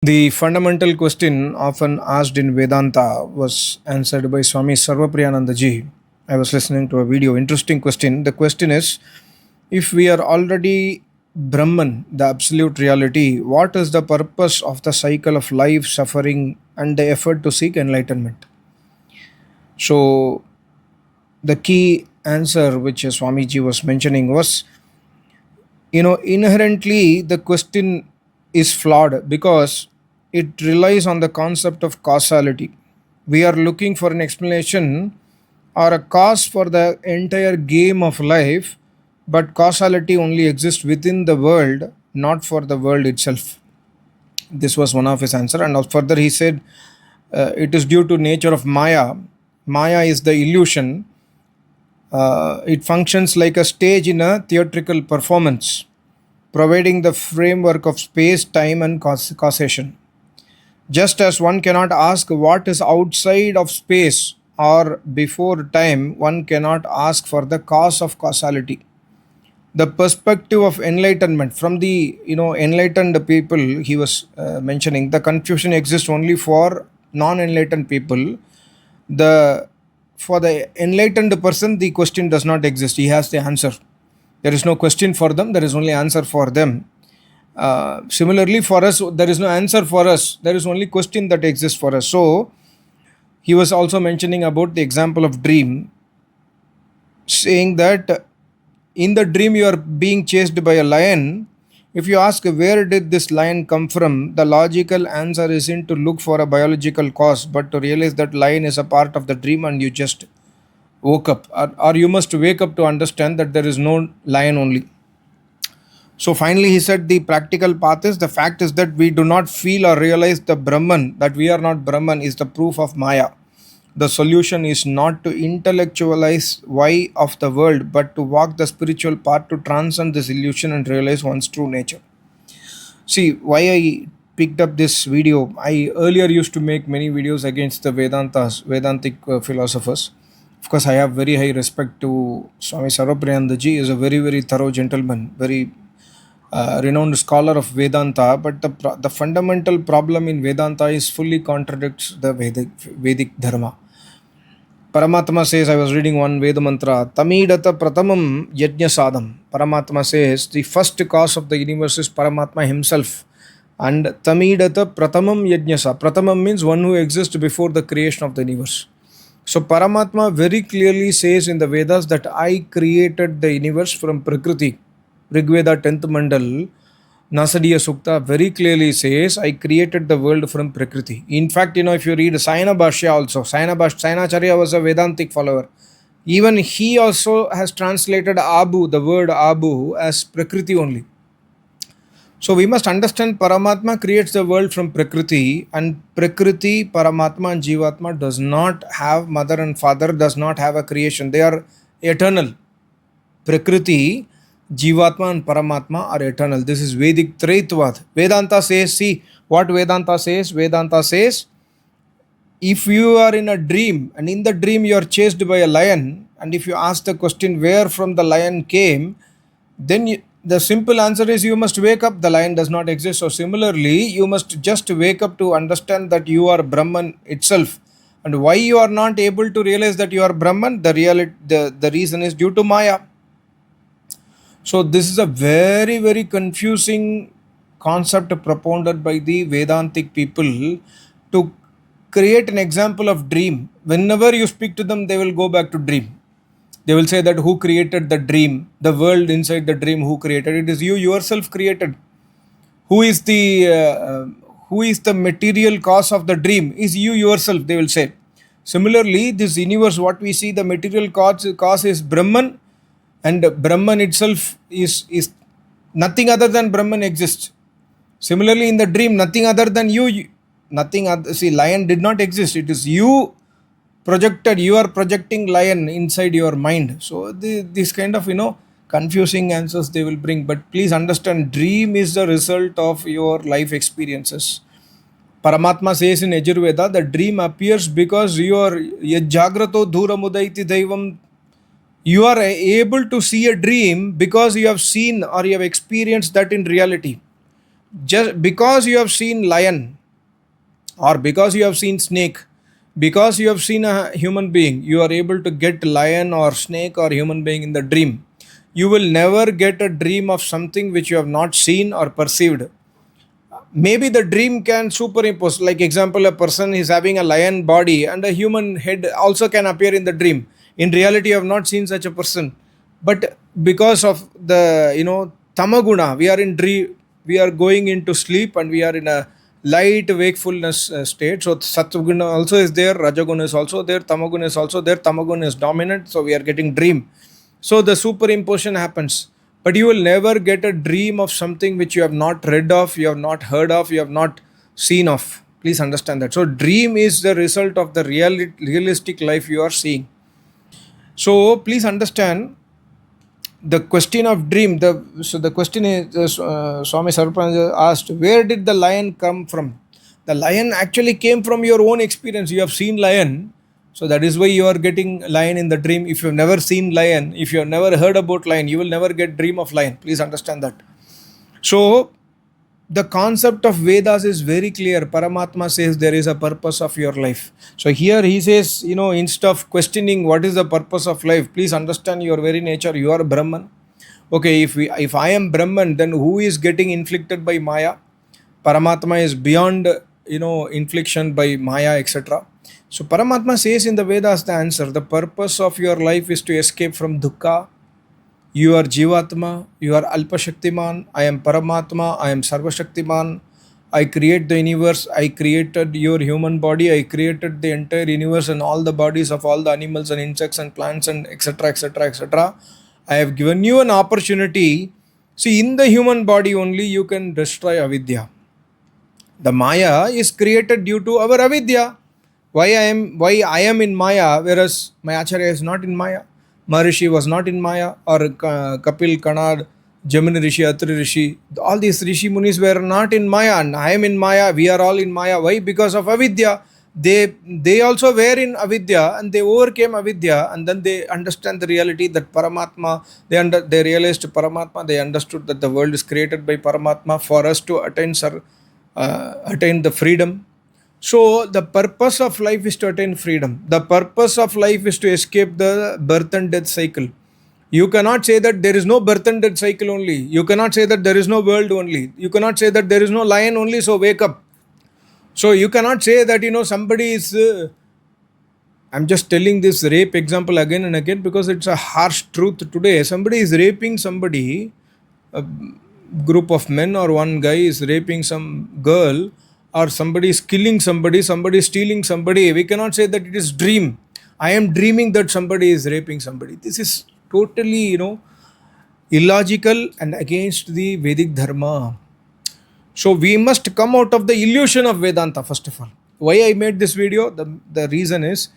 The fundamental question often asked in Vedanta was answered by Swami Sarvapriyanandaji. I was listening to a video. Interesting question. The question is, if we are already Brahman, the absolute reality, what is the purpose of the cycle of life, suffering, and the effort to seek enlightenment? So, the key answer which Swamiji was mentioning was, inherently the question is flawed because it relies on the concept of causality. We are looking for an explanation or a cause for the entire game of life, but causality only exists within the world, not for the world itself. This was one of his answer, and further he said it is due to nature of Maya. Maya is the illusion. It functions like a stage in a theatrical performance, providing the framework of space, time, and causation. Just as one cannot ask what is outside of space or before time, one cannot ask for the cause of causality. The perspective of enlightenment from the enlightened people he was mentioning, the confusion exists only for non-enlightened people. The For the enlightened person, the question does not exist. He has the answer. There is no question for them. There is only answer for them. Similarly, for us, there is no answer for us. There is only question that exists for us. So, he was also mentioning about the example of dream, saying that in the dream you are being chased by a lion. If you ask where did this lion come from, the logical answer isn't to look for a biological cause, but to realize that lion is a part of the dream and you just woke up, or you must wake up to understand that there is no lion only. So finally, he said the practical path is the fact is that we do not feel or realize the Brahman, that we are not Brahman, is the proof of Maya. The solution is not to intellectualize why of the world, but to walk the spiritual path to transcend this illusion and realize one's true nature. See, why I picked up this video, I earlier used to make many videos against the Vedantic philosophers. Of course, I have very high respect to Swami Sarvapriyanandaji. Is a very, very thorough gentleman, very renowned scholar of Vedanta, but the fundamental problem in Vedanta is fully contradicts the Vedic Dharma. Paramatma says, I was reading one Veda mantra, Tamidata Pratamam Yajna Sadam. Paramatma says, the first cause of the universe is Paramatma himself. And Tamidata Pratamam Yajnasa. Pratamam means one who exists before the creation of the universe. So Paramatma very clearly says in the Vedas that I created the universe from Prakriti. Rigveda 10th Mandal, Nasadiya Sukta very clearly says, I created the world from Prakriti. In fact, if you read Sayana Bhashya also, Sayanacharya was a Vedantic follower. Even he also has translated Abu, the word Abu, as Prakriti only. So we must understand Paramatma creates the world from Prakriti, and Prakriti, Paramatma and Jivatma does not have mother and father, does not have a creation. They are eternal. Prakriti, Jivatma and Paramatma are eternal. This is Vedic Traitvad. Vedanta says, see what Vedanta says. Vedanta says, if you are in a dream and in the dream you are chased by a lion, and if you ask the question where from the lion came, then the simple answer is you must wake up. The lion does not exist. So similarly, you must just wake up to understand that you are Brahman itself. And why you are not able to realize that you are Brahman? The reason is due to Maya. So this is a very, very confusing concept propounded by the Vedantic people to create an example of dream. Whenever you speak to them, they will go back to dream. They will say that who created the dream, the world inside the dream, who created it? Is you yourself created. Who is the material cause of the dream? Is you yourself, they will say. Similarly, this universe, what we see, the material cause is Brahman, and Brahman itself is nothing other than Brahman exists. Similarly, in the dream, nothing other than you, lion did not exist. It is you projected, you are projecting lion inside your mind. So this kind of, confusing answers they will bring. But please understand, dream is the result of your life experiences. Paramatma says in Yajurveda, the dream appears because you are Jagrato Dhura Mudaiti Daivam. You are able to see a dream because you have seen or you have experienced that in reality. Just because you have seen lion, or because you have seen snake, because you have seen a human being, you are able to get lion or snake or human being in the dream. You will never get a dream of something which you have not seen or perceived. Maybe the dream can superimpose, like example, a person is having a lion body and a human head also can appear in the dream. In reality, I have not seen such a person, but because of the tamaguna, we are in dream, we are going into sleep and we are in a light wakefulness state. So satguna also is there, rajaguna is also there, tamaguna is also there. Tamaguna is dominant, so we are getting dream. So the superimposition happens. But you will never get a dream of something which you have not read of, you have not heard of, you have not seen of. Please understand that. So dream is the result of the realistic life you are seeing. So please understand the question of dream. The question is, Swami Sarpanj asked, where did the lion come from? The lion actually came from your own experience. You have seen lion, so that is why you are getting lion in the dream. If you have never seen lion, if you have never heard about lion, you will never get dream of lion. Please understand that. So the concept of Vedas is very clear. Paramatma says there is a purpose of your life. So here he says, instead of questioning what is the purpose of life, please understand your very nature. You are Brahman. Okay, if I am Brahman, then who is getting inflicted by Maya? Paramatma is beyond, infliction by Maya, etc. So Paramatma says in the Vedas the answer. The purpose of your life is to escape from dukkha. You are Jivatma, you are Alpashaktiman, I am Paramatma, I am Sarvashaktiman. I create the universe, I created your human body, I created the entire universe and all the bodies of all the animals and insects and plants and etc. etc. etc. I have given you an opportunity. See, in the human body only you can destroy avidya. The Maya is created due to our avidya. Why I am in Maya, whereas my Acharya is not in Maya. Maharishi was not in Maya, or Kapil, Kanad, Jamini Rishi, Atri Rishi. All these Rishi Munis were not in Maya, and I am in Maya. We are all in Maya. Why? Because of avidya. They also were in avidya and they overcame avidya, and then they understand the reality that Paramatma. They realized Paramatma. They understood that the world is created by Paramatma for us to attain the freedom. So the purpose of life is to attain freedom. The purpose of life is to escape the birth and death cycle. You cannot say that there is no birth and death cycle only. You cannot say that there is no world only. You cannot say that there is no lion only, so wake up. So you cannot say that somebody is I'm just telling this rape example again and again because it's a harsh truth today. Somebody is raping somebody, a group of men or one guy is raping some girl, or somebody is killing somebody is stealing somebody. We cannot say that it is dream. I am dreaming that somebody is raping somebody. This is totally, illogical and against the Vedic Dharma. So we must come out of the illusion of Vedanta first of all. Why I made this video? The reason is,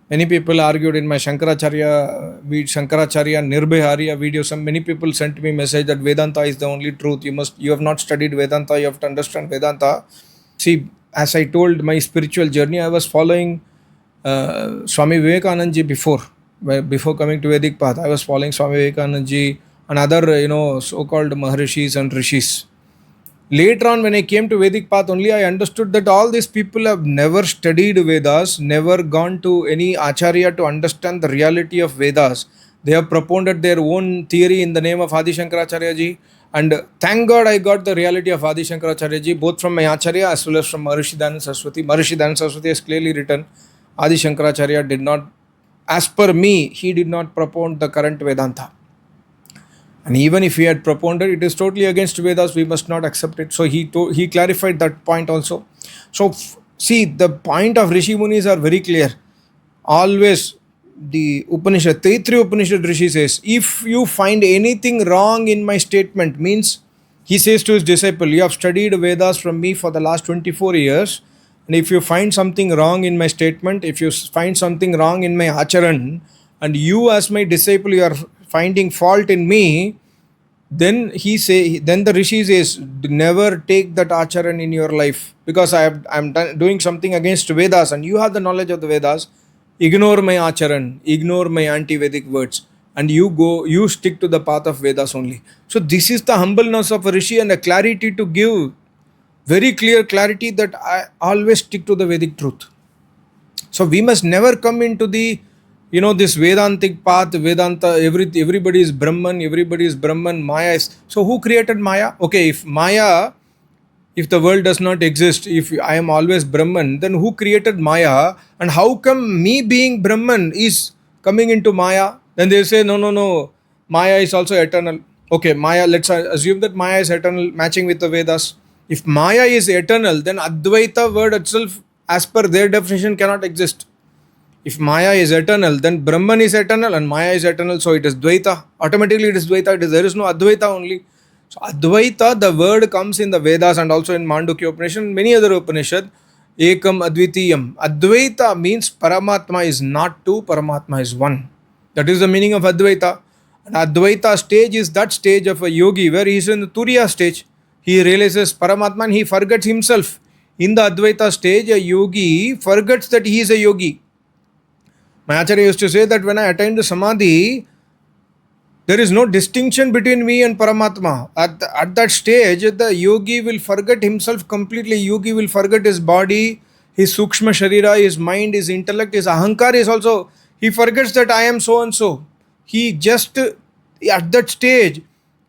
many people argued in my Shankaracharya Nirbhaya video. Many people sent me message that Vedanta is the only truth. You have not studied Vedanta. You have to understand Vedanta. See, as I told my spiritual journey, I was following Swami Vivekananda ji before coming to Vedic path. I was following Swami Vivekananda ji and other so-called Maharishis and Rishis. Later on, when I came to Vedic path only, I understood that all these people have never studied Vedas, never gone to any Acharya to understand the reality of Vedas. They have propounded their own theory in the name of Adi Shankaracharya ji. And thank God I got the reality of Adi Shankaracharya ji, both from my Acharya as well as from Maharishi Dayananda Saraswati. Maharishi Dayananda Saraswati has clearly written, Adi Shankaracharya did not, as per me, he did not propound the current Vedanta. And even if he had propounded, it is totally against Vedas, we must not accept it. So he clarified that point also. So see, the point of Rishi Munis are very clear. Always the Upanishad, Taittiriya Upanishad Rishi says, if you find anything wrong in my statement, means he says to his disciple, you have studied Vedas from me for the last 24 years. And if you find something wrong in my statement, if you find something wrong in my acharan, and you as my disciple, you are finding fault in me, then the Rishi says, never take that acharan in your life, because I'm doing something against Vedas and you have the knowledge of the Vedas. Ignore my acharan, ignore my anti-Vedic words, and you stick to the path of Vedas only. So this is the humbleness of a Rishi and a clarity to give very clear clarity that I always stick to the Vedic truth. So we must never come into the, this Vedantic path, Vedanta, everybody is Brahman, Maya is. So who created Maya? Okay, if the world does not exist, if I am always Brahman, then who created Maya? And how come me being Brahman is coming into Maya? Then they say, no, Maya is also eternal. Okay, Maya, let's assume that Maya is eternal, matching with the Vedas. If Maya is eternal, then Advaita word itself, as per their definition, cannot exist. If Maya is eternal, then Brahman is eternal and Maya is eternal, so it is Dvaita. Automatically it is Dvaita. There is no Advaita only. So Advaita, the word comes in the Vedas and also in Mandukya Upanishad and many other Upanishad. Ekam Advitiyam. Advaita means Paramatma is not two, Paramatma is one. That is the meaning of Advaita. And Advaita stage is that stage of a yogi where he is in the Turiya stage. He realizes Paramatma and he forgets himself. In the Advaita stage, a yogi forgets that he is a yogi. My Acharya used to say that when I attained the Samadhi, there is no distinction between me and Paramatma. At that stage, the yogi will forget himself completely. Yogi will forget his body, his Sukshma Sharira, his mind, his intellect, his Ahankar is also. He forgets that I am so and so. He just, at that stage,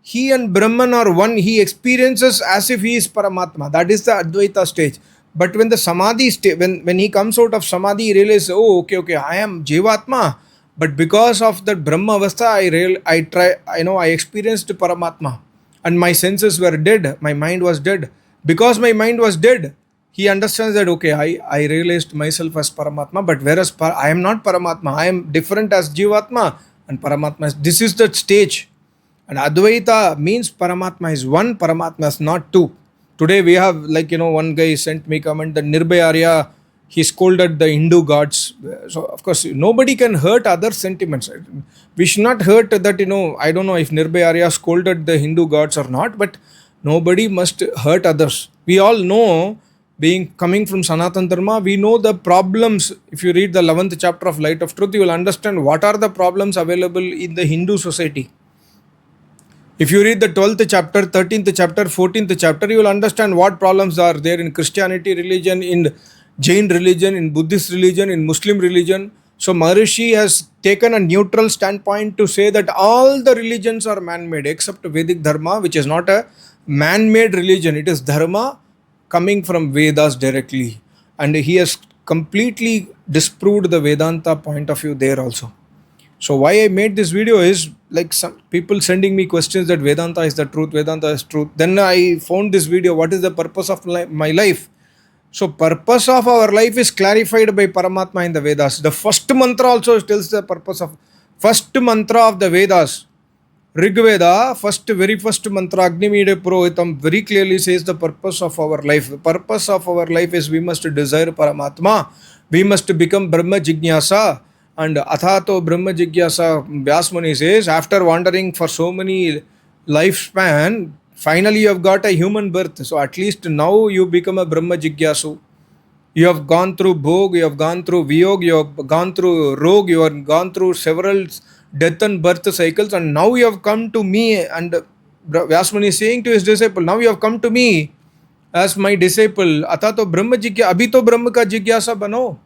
he and Brahman are one. He experiences as if he is Paramatma. That is the Advaita stage. But when the Samadhi stage, when he comes out of Samadhi, he realizes, oh, okay, I am Jivatma. But because of that Brahma Avastha, I experienced Paramatma. And my senses were dead. My mind was dead. Because my mind was dead, he understands that, okay, I realized myself as Paramatma. But whereas I am not Paramatma, I am different as Jivatma and Paramatma. This is the stage. And Advaita means Paramatma is one, Paramatma is not two. Today we have, one guy sent me comment that Nirbhaya, he scolded the Hindu gods. So, of course, nobody can hurt other sentiments. We should not hurt that, I don't know if Nirbhaya scolded the Hindu gods or not, but nobody must hurt others. We all know, coming from Sanatana Dharma, we know the problems. If you read the 11th chapter of Light of Truth, you will understand what are the problems available in the Hindu society. If you read the 12th chapter, 13th chapter, 14th chapter, you will understand what problems are there in Christianity religion, in Jain religion, in Buddhist religion, in Muslim religion. So Maharishi has taken a neutral standpoint to say that all the religions are man-made except Vedic Dharma, which is not a man-made religion. It is Dharma coming from Vedas directly. And he has completely disproved the Vedanta point of view there also. So why I made this video is like some people sending me questions that Vedanta is the truth, Vedanta is truth. Then I found this video, what is the purpose of my life? So purpose of our life is clarified by Paramatma in the Vedas. The first mantra also tells the purpose of, first mantra of the Vedas. Rig Veda, very first mantra, Agnimide Purohitam, very clearly says the purpose of our life. The purpose of our life is we must desire Paramatma. We must become Brahma Jignasa. And Athato Brahma Jigyasa, Vyasmuni says, after wandering for so many lifespan, finally you have got a human birth. So at least now you become a Brahma Jigyasu. You have gone through Bhog, you have gone through Viyog, you have gone through Rog, you have gone through several death and birth cycles, and now you have come to me. And Vyasmuni is saying to his disciple, now you have come to me as my disciple. Athato Brahma Jigya, Abhito Brahma ka Jigyasa bano.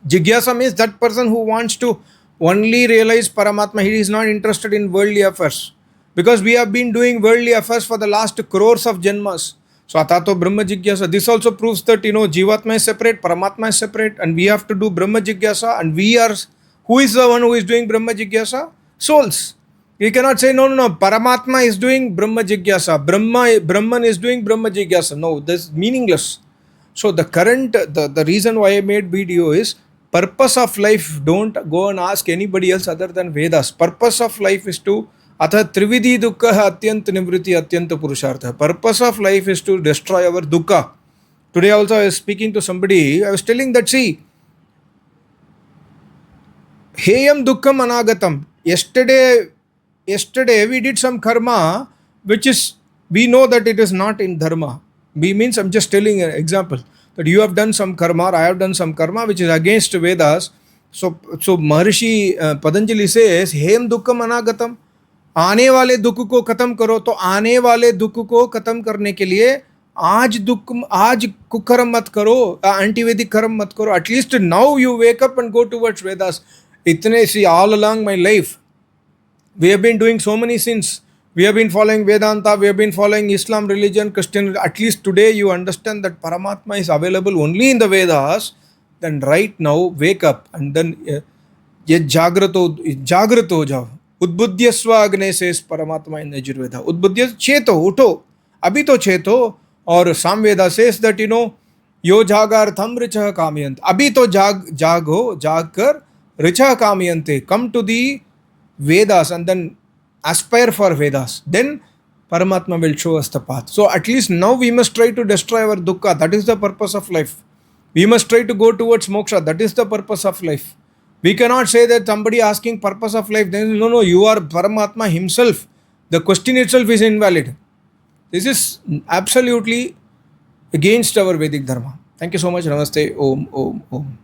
Jigyasa means that person who wants to only realize Paramatma. He is not interested in worldly affairs. Because we have been doing worldly affairs for the last crores of janmas. So Atato Brahma Jigyasa. This also proves that, Jivatma is separate, Paramatma is separate, and we have to do Brahma Jigyasa. And we are, who is the one who is doing Brahma Jigyasa? Souls. You cannot say, no, Paramatma is doing Brahma Jigyasa. Brahman is doing Brahma Jigyasa. No, this is meaningless. So the reason why I made video is, purpose of life, don't go and ask anybody else other than Vedas. Purpose of life is to Atha Trividhi Dukkha Atyant Nivriti Atyanta Purushartha. Purpose of life is to destroy our dukkha. Today also I was speaking to somebody, I was telling that, see, Heyam Dukkham Anagatam. Yesterday we did some karma, which is, we know that it is not in dharma. Means I'm just telling an example. That you have done some karma or I have done some karma which is against Vedas. So Maharishi Patanjali says, Hem dukkam anagatam. आने वाले दुख को खत्म करो. तो आने वाले दुख को खत्म करने के लिए आज दुख आज कुकर्म मत करो, anti Vedic कर्म मत करो. At least now you wake up and go towards Vedas. इतने see all along my life we have been doing so many sins. We have been following Vedanta, we have been following Islam religion, Christian. At least today you understand that Paramatma is available only in the Vedas. Then right now wake up and then ये जागृत हो जाओ. उद्बुद्ध्यस्व अग्ने से परमात्मा इन यजुर्वेदा. उद्बुद्ध्य चेतो, उठो, अभी तो चेतो. और सामवेदा says that यो जागार्थम ऋचः कामयन्त. अभी तो जागो, जाग कर ऋचः कामयन्ते. Come to the Vedas and then aspire for Vedas. Then Paramatma will show us the path. So at least now we must try to destroy our dukkha. That is the purpose of life. We must try to go towards moksha. That is the purpose of life. We cannot say that somebody asking purpose of life. Then no, you are Paramatma himself. The question itself is invalid. This is absolutely against our Vedic dharma. Thank you so much. Namaste. Om, Om, Om.